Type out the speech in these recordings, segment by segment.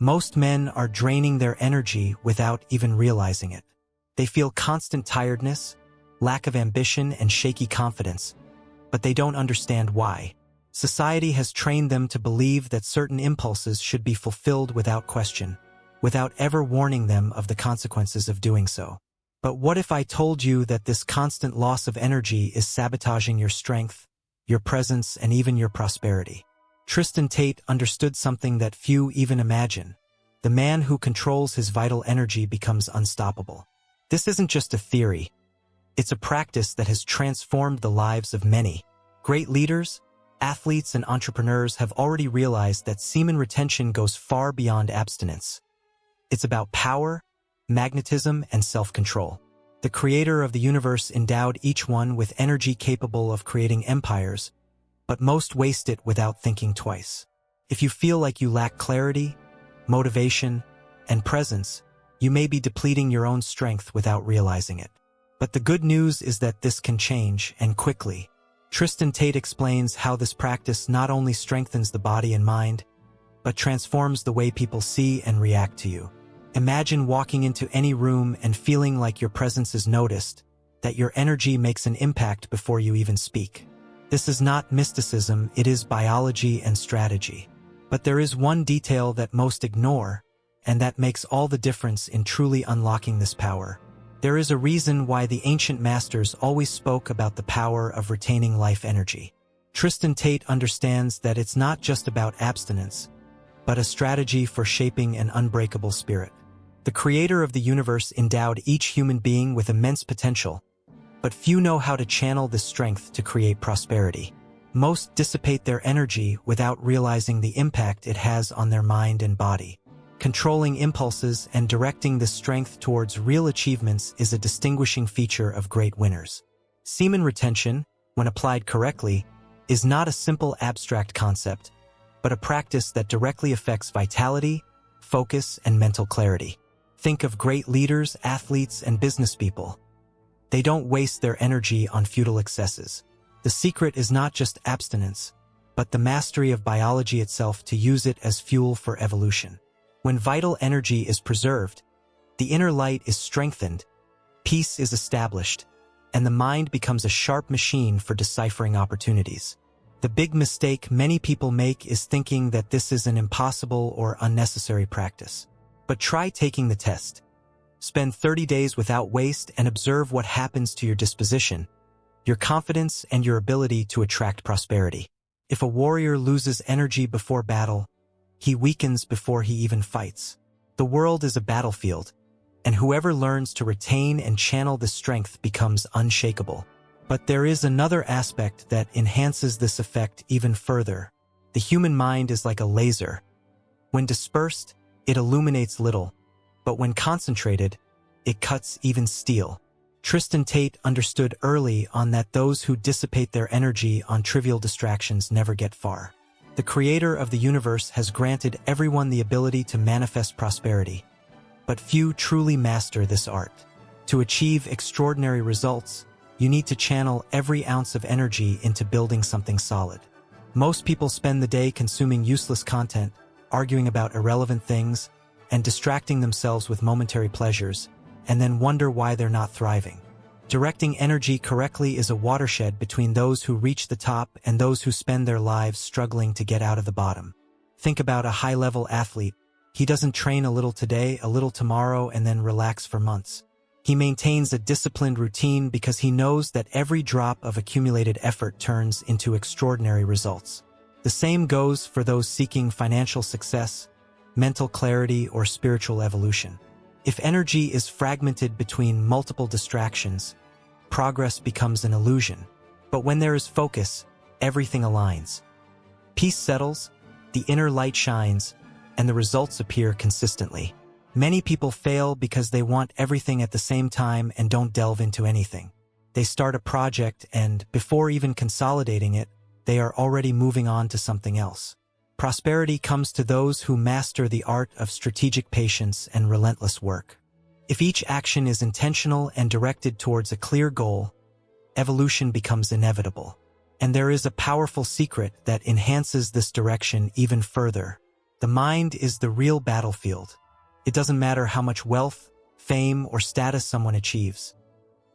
Most men are draining their energy without even realizing it. They feel constant tiredness, lack of ambition, and shaky confidence, but they don't understand why. Society has trained them to believe that certain impulses should be fulfilled without question, without ever warning them of the consequences of doing so. But what if I told you that this constant loss of energy is sabotaging your strength, your presence, and even your prosperity? Tristan Tate understood something that few even imagine. The man who controls his vital energy becomes unstoppable. This isn't just a theory. It's a practice that has transformed the lives of many. Great leaders, athletes, and entrepreneurs have already realized that semen retention goes far beyond abstinence. It's about power, magnetism, and self-control. The creator of the universe endowed each one with energy capable of creating empires, but most waste it without thinking twice. If you feel like you lack clarity, motivation, and presence, you may be depleting your own strength without realizing it. But the good news is that this can change, and quickly. Tristan Tate explains how this practice not only strengthens the body and mind, but transforms the way people see and react to you. Imagine walking into any room and feeling like your presence is noticed, that your energy makes an impact before you even speak. This is not mysticism, it is biology and strategy. But there is one detail that most ignore, and that makes all the difference in truly unlocking this power. There is a reason why the ancient masters always spoke about the power of retaining life energy. Tristan Tate understands that it's not just about abstinence, but a strategy for shaping an unbreakable spirit. The creator of the universe endowed each human being with immense potential, but few know how to channel this strength to create prosperity. Most dissipate their energy without realizing the impact it has on their mind and body. Controlling impulses and directing this strength towards real achievements is a distinguishing feature of great winners. Semen retention, when applied correctly, is not a simple abstract concept, but a practice that directly affects vitality, focus, and mental clarity. Think of great leaders, athletes, and business people. They don't waste their energy on futile excesses. The secret is not just abstinence, but the mastery of biology itself to use it as fuel for evolution. When vital energy is preserved, the inner light is strengthened, peace is established, and the mind becomes a sharp machine for deciphering opportunities. The big mistake many people make is thinking that this is an impossible or unnecessary practice. But try taking the test. Spend 30 days without waste and observe what happens to your disposition, your confidence, and your ability to attract prosperity. If a warrior loses energy before battle, he weakens before he even fights. The world is a battlefield, and whoever learns to retain and channel this strength becomes unshakable. But there is another aspect that enhances this effect even further. The human mind is like a laser. When dispersed, it illuminates little, but when concentrated, it cuts even steel. Tristan Tate understood early on that those who dissipate their energy on trivial distractions never get far. The creator of the universe has granted everyone the ability to manifest prosperity, but few truly master this art. To achieve extraordinary results, you need to channel every ounce of energy into building something solid. Most people spend the day consuming useless content, arguing about irrelevant things, and distracting themselves with momentary pleasures, and then wonder why they're not thriving. Directing energy correctly is a watershed between those who reach the top and those who spend their lives struggling to get out of the bottom. Think about a high-level athlete. He doesn't train a little today, a little tomorrow, and then relax for months. He maintains a disciplined routine because he knows that every drop of accumulated effort turns into extraordinary results. The same goes for those seeking financial success, mental clarity, or spiritual evolution. If energy is fragmented between multiple distractions, progress becomes an illusion. But when there is focus, everything aligns. Peace settles, the inner light shines, and the results appear consistently. Many people fail because they want everything at the same time and don't delve into anything. They start a project and, before even consolidating it, they are already moving on to something else. Prosperity comes to those who master the art of strategic patience and relentless work. If each action is intentional and directed towards a clear goal, evolution becomes inevitable. And there is a powerful secret that enhances this direction even further: The mind is the real battlefield. It doesn't matter how much wealth, fame, or status someone achieves.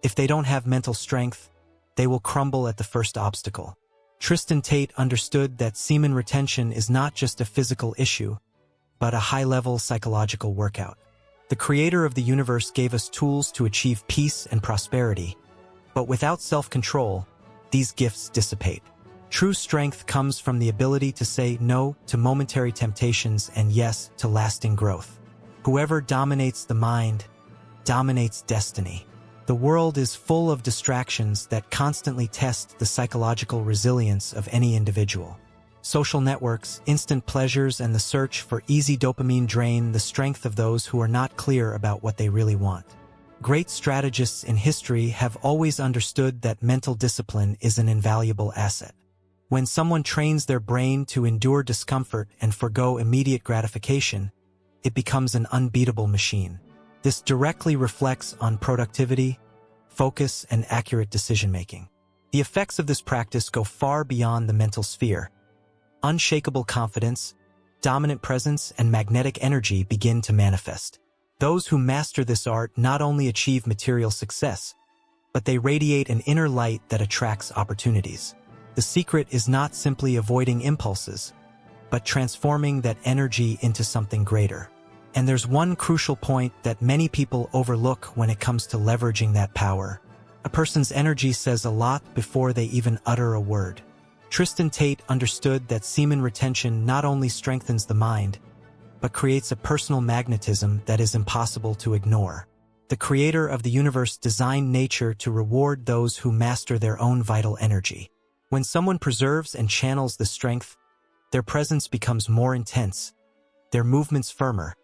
If they don't have mental strength, they will crumble at the first obstacle. Tristan Tate understood that semen retention is not just a physical issue, but a high-level psychological workout. The creator of the universe gave us tools to achieve peace and prosperity, but without self-control, these gifts dissipate. True strength comes from the ability to say no to momentary temptations and yes to lasting growth. Whoever dominates the mind dominates destiny. The world is full of distractions that constantly test the psychological resilience of any individual. Social networks, instant pleasures, and the search for easy dopamine drain the strength of those who are not clear about what they really want. Great strategists in history have always understood that mental discipline is an invaluable asset. When someone trains their brain to endure discomfort and forgo immediate gratification, it becomes an unbeatable machine. This directly reflects on productivity, focus, and accurate decision-making. The effects of this practice go far beyond the mental sphere. Unshakable confidence, dominant presence, and magnetic energy begin to manifest. Those who master this art not only achieve material success, but they radiate an inner light that attracts opportunities. The secret is not simply avoiding impulses, but transforming that energy into something greater. And there's one crucial point that many people overlook when it comes to leveraging that power. A person's energy says a lot before they even utter a word. Tristan Tate understood that semen retention not only strengthens the mind, but creates a personal magnetism that is impossible to ignore. The creator of the universe designed nature to reward those who master their own vital energy. When someone preserves and channels this strength, their presence becomes more intense, their movements firmer,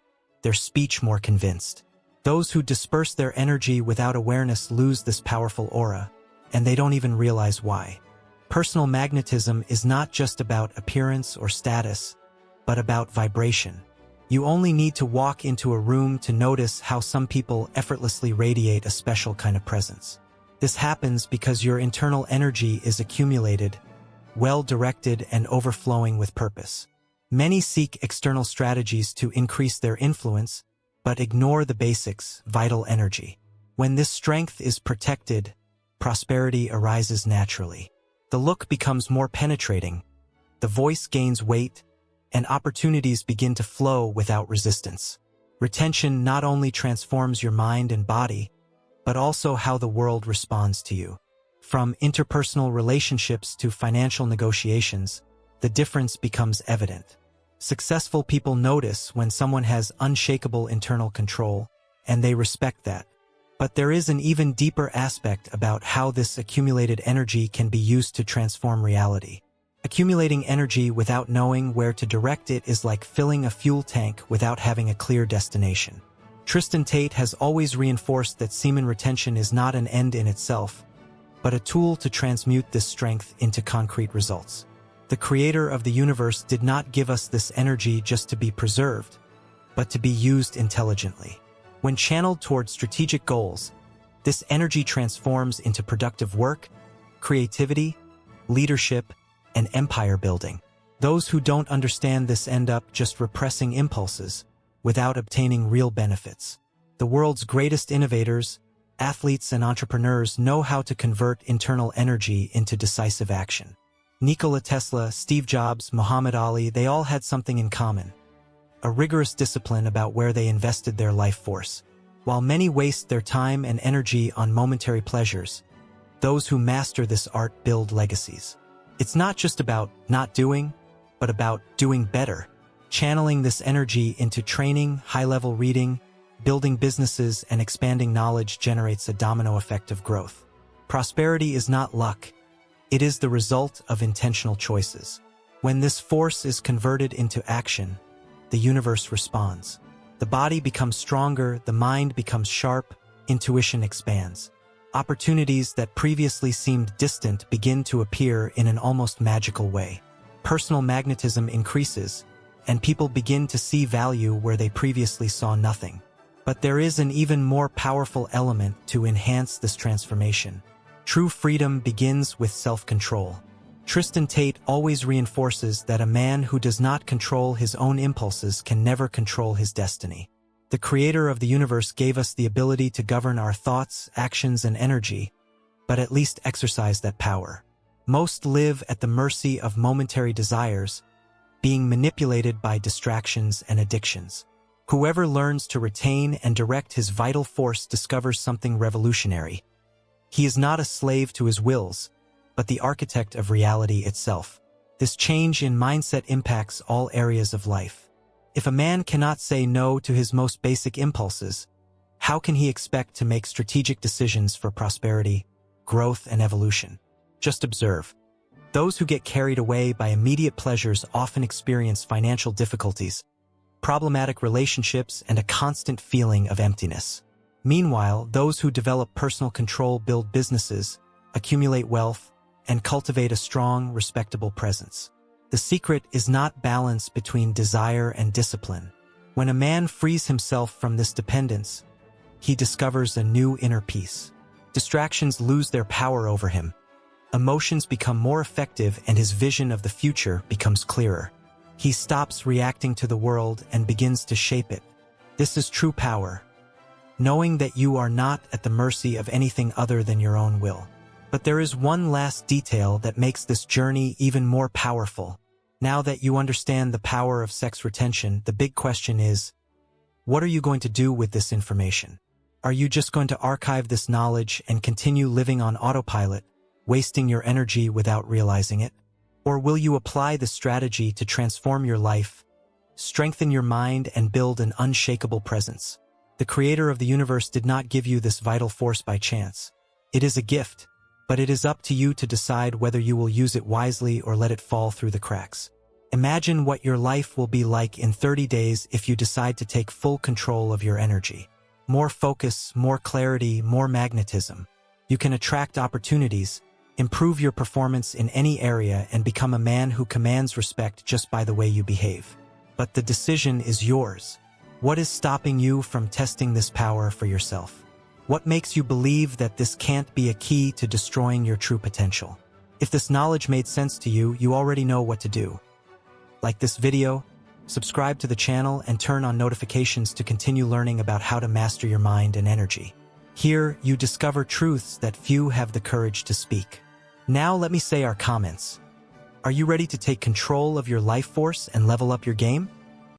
their speech more convinced. Those who disperse their energy without awareness lose this powerful aura, and they don't even realize why. Personal magnetism is not just about appearance or status, but about vibration. You only need to walk into a room to notice how some people effortlessly radiate a special kind of presence. This happens because your internal energy is accumulated, well-directed, and overflowing with purpose. Many seek external strategies to increase their influence, but ignore the basics, vital energy. When this strength is protected, prosperity arises naturally. The look becomes more penetrating, the voice gains weight, and opportunities begin to flow without resistance. Retention not only transforms your mind and body, but also how the world responds to you. From interpersonal relationships to financial negotiations, the difference becomes evident. Successful people notice when someone has unshakable internal control, and they respect that. But there is an even deeper aspect about how this accumulated energy can be used to transform reality. Accumulating energy without knowing where to direct it is like filling a fuel tank without having a clear destination. Tristan Tate has always reinforced that semen retention is not an end in itself, but a tool to transmute this strength into concrete results. The creator of the universe did not give us this energy just to be preserved, but to be used intelligently. When channeled toward strategic goals, this energy transforms into productive work, creativity, leadership, and empire building. Those who don't understand this end up just repressing impulses without obtaining real benefits. The world's greatest innovators, athletes, and entrepreneurs know how to convert internal energy into decisive action. Nikola Tesla, Steve Jobs, Muhammad Ali, they all had something in common: a rigorous discipline about where they invested their life force. While many waste their time and energy on momentary pleasures, those who master this art build legacies. It's not just about not doing, but about doing better. Channeling this energy into training, high-level reading, building businesses, and expanding knowledge generates a domino effect of growth. Prosperity is not luck. It is the result of intentional choices. When this force is converted into action, the universe responds. The body becomes stronger, the mind becomes sharp, intuition expands. Opportunities that previously seemed distant begin to appear in an almost magical way. Personal magnetism increases, and people begin to see value where they previously saw nothing. But there is an even more powerful element to enhance this transformation. True freedom begins with self-control. Tristan Tate always reinforces that a man who does not control his own impulses can never control his destiny. The creator of the universe gave us the ability to govern our thoughts, actions, and energy, but at least exercise that power. Most live at the mercy of momentary desires, being manipulated by distractions and addictions. Whoever learns to retain and direct his vital force discovers something revolutionary. He is not a slave to his wills, but the architect of reality itself. This change in mindset impacts all areas of life. If a man cannot say no to his most basic impulses, how can he expect to make strategic decisions for prosperity, growth, and evolution? Just observe. Those who get carried away by immediate pleasures often experience financial difficulties, problematic relationships, and a constant feeling of emptiness. Meanwhile, those who develop personal control build businesses, accumulate wealth, and cultivate a strong, respectable presence. The secret is not balance between desire and discipline. When a man frees himself from this dependence, he discovers a new inner peace. Distractions lose their power over him. Emotions become more effective and his vision of the future becomes clearer. He stops reacting to the world and begins to shape it. This is true power, knowing that you are not at the mercy of anything other than your own will. But there is one last detail that makes this journey even more powerful. Now that you understand the power of sex retention, the big question is, what are you going to do with this information? Are you just going to archive this knowledge and continue living on autopilot, wasting your energy without realizing it? Or will you apply the strategy to transform your life, strengthen your mind, and build an unshakable presence? The creator of the universe did not give you this vital force by chance. It is a gift, but it is up to you to decide whether you will use it wisely or let it fall through the cracks. Imagine what your life will be like in 30 days if you decide to take full control of your energy. More focus, more clarity, more magnetism. You can attract opportunities, improve your performance in any area, and become a man who commands respect just by the way you behave. But the decision is yours. What is stopping you from testing this power for yourself? What makes you believe that this can't be a key to destroying your true potential? If this knowledge made sense to you, you already know what to do. Like this video, subscribe to the channel, and turn on notifications to continue learning about how to master your mind and energy. Here, you discover truths that few have the courage to speak. Now let me say our comments. Are you ready to take control of your life force and level up your game?